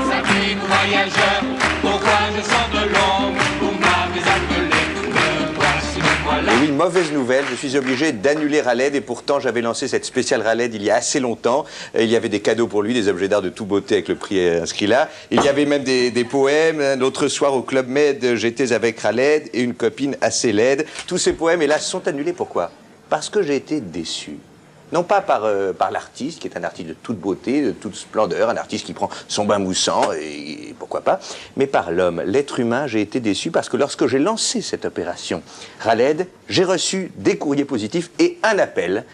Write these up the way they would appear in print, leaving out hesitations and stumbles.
Voyageur, pourquoi je sens de l'ombre? Vous m'avez appelé, me voici, me voilà. Et oui, mauvaise nouvelle, je suis obligé d'annuler Raled et pourtant j'avais lancé cette spéciale Raled il y a assez longtemps. Il y avait des cadeaux pour lui, des objets d'art de toute beauté avec le prix inscrit là. Il y avait même des poèmes. L'autre soir au Club Med, j'étais avec Raled et une copine assez laide. Tous ces poèmes, hélas, sont annulés. Pourquoi? Parce que j'ai été déçu. Non pas par l'artiste, qui est un artiste de toute beauté, de toute splendeur, un artiste qui prend son bain moussant, et pourquoi pas, mais par l'homme, l'être humain. J'ai été déçu parce que lorsque j'ai lancé cette opération Raled, j'ai reçu des courriers positifs et un appel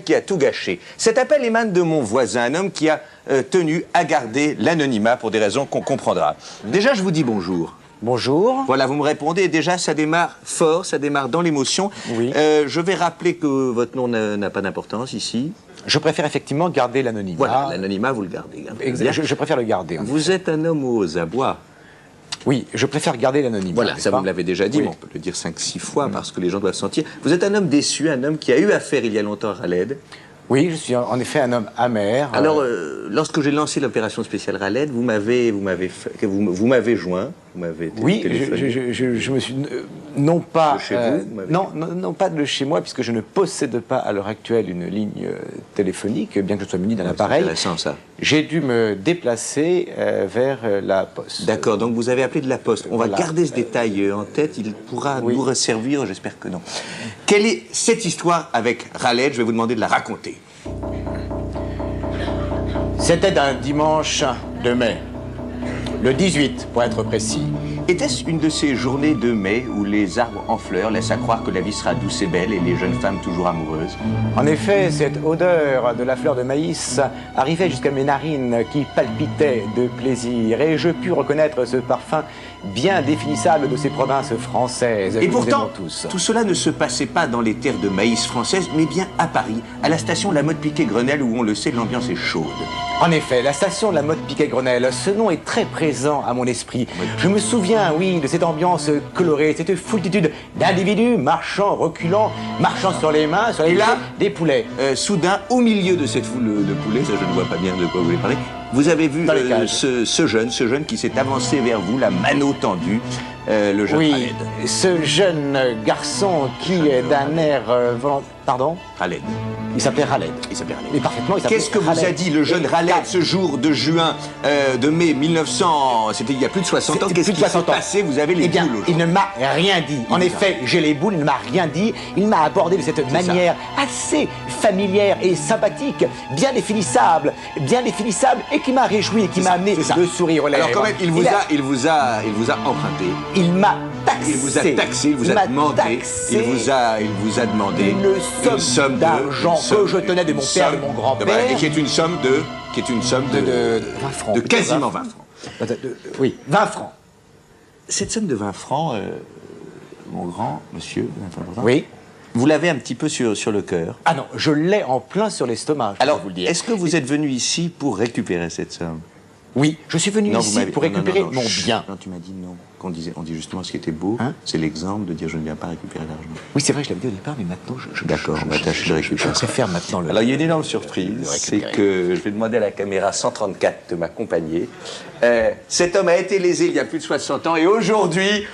qui a tout gâché. Cet appel émane de mon voisin, un homme qui a tenu à garder l'anonymat pour des raisons qu'on comprendra. Déjà, je vous dis bonjour. Bonjour. Voilà, vous me répondez. Déjà, ça démarre fort, ça démarre dans l'émotion. Oui. Je vais rappeler que votre nom n'a pas d'importance ici. Je préfère effectivement garder l'anonymat. Voilà, l'anonymat, vous le gardez. Je préfère le garder. Vous êtes un homme aux abois. Oui, je préfère garder l'anonymat. Voilà, ça vous me l'avez déjà dit, oui. mais on peut le dire 5-6 fois parce que les gens doivent sentir. Vous êtes un homme déçu, un homme qui a eu affaire il y a longtemps à Raled. Oui, je suis en effet un homme amer. Alors, lorsque j'ai lancé l'opération spéciale Raled, vous m'avez joint, vous m'avez oui, téléphoné. je me suis non pas De chez vous, non pas de chez moi, puisque je ne possède pas à l'heure actuelle une ligne téléphonique, bien que je sois muni d'un appareil. C'est intéressant ça. J'ai dû me déplacer vers la poste. D'accord, donc vous avez appelé de la poste. On va Voilà. garder ce détail en tête, il pourra Oui. nous resservir, j'espère que non. Quelle est cette histoire avec Raled? Je vais vous demander de la raconter. C'était un dimanche de mai, le 18 pour être précis. Était-ce une de ces journées de mai où les arbres en fleurs laissent à croire que la vie sera douce et belle et les jeunes femmes toujours amoureuses? En effet, cette odeur de la fleur de maïs arrivait jusqu'à mes narines qui palpitaient de plaisir et je pus reconnaître ce parfum bien définissable de ces provinces françaises. Et que nous pourtant, aimons tous. tout cela ne se passait pas dans les terres de maïs françaises, mais bien à Paris, à la station La Motte-Piquet-Grenelle où on le sait, l'ambiance est chaude. En effet, la station de la Motte-Piquet-Grenelle, ce nom est très présent à mon esprit. Je me souviens, oui, de cette ambiance colorée, cette foultitude d'individus marchant, reculant, marchant sur les mains, sur les Et là, pieds, des poulets. Soudain, au milieu de cette foule de poulets, ça je ne vois pas bien de quoi vous voulez parler, vous avez vu Dans les cages. ce jeune qui s'est avancé vers vous, la mano tendue, le jeune Oui, Raled. ce jeune garçon qui est d'un air Pardon? Raled. Il s'appelait Raled. Il s'appelle Raled. Mais parfaitement, il s'appelait Qu'est-ce que vous Raled. a dit le jeune Raled ce jour de juin, de mai 1900, c'était il y a plus de 60 ans, C'était qu'est-ce plus de qui s'est 60 ans. passé? Vous avez les Eh bien, boules il aujourd'hui. ne m'a rien dit. En effet, j'ai les boules, il ne m'a rien dit. Il m'a abordé de cette manière assez familière et sympathique, bien définissable, et qui m'a réjoui, et qui m'a amené c'est ça. le sourire aux lèvres. Alors quand même, il vous a emprunté. Il m'a taxé. Il vous a taxé, il vous a m'a demandé, taxé il vous a demandé une somme d'argent que je tenais de mon père, de mon grand-père. Et qui est une somme de 20 francs. de quasiment 20 francs. Oui, 20 francs. Cette somme de 20 francs, mon grand monsieur, Oui. vous l'avez un petit peu sur le cœur. Ah non, je l'ai en plein sur l'estomac, je Alors, peux vous le dire. est-ce que vous êtes venu ici pour récupérer cette somme? Oui, je suis venu Non, vous ici m'avez- pour non, non, récupérer non, non, mon chut. bien. Non, tu m'as dit non. On dit justement ce qui était beau, Hein? c'est l'exemple de dire je ne viens pas récupérer l'argent. Oui, c'est vrai, je l'avais dit au départ, mais maintenant, D'accord, on va tâcher de récupérer je ça. préfère maintenant le... Alors il y a une énorme surprise, de c'est récupérer. que je vais demander à la caméra 134 de m'accompagner. Cet homme a été lésé il y a plus de 60 ans et aujourd'hui,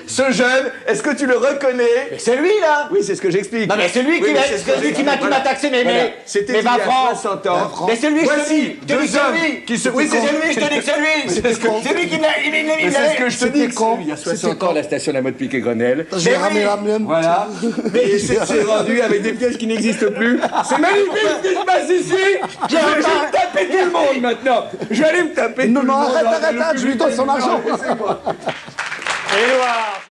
ce jeune, est-ce que tu le reconnais? C'est lui, là! Oui, c'est ce que j'explique. Non, mais c'est lui Oui, qui mais m'a c'est ce que j'explique. qui m'a taxé mes Voilà. mais C'était mes il y a 20 francs. 60 ans. Mais c'est lui, je te Voici dis, je te dis deux que c'est hommes lui. qui se... Oui, c'est lui, je te dis que c'est lui. C'est lui qui me l'a... Mais c'est ce que je te dis, il y a 60 ans, la station de la Motte-Piquet-Grenelle. J'ai ramé la mienne. Voilà. Et c'est rendu avec des pièces qui n'existent plus. C'est magnifique ce qui se passe ici. Je vais me taper tout le monde maintenant. Je vais aller me taper tout le monde. Non, arrête, je lui donne son argent. Et voilà.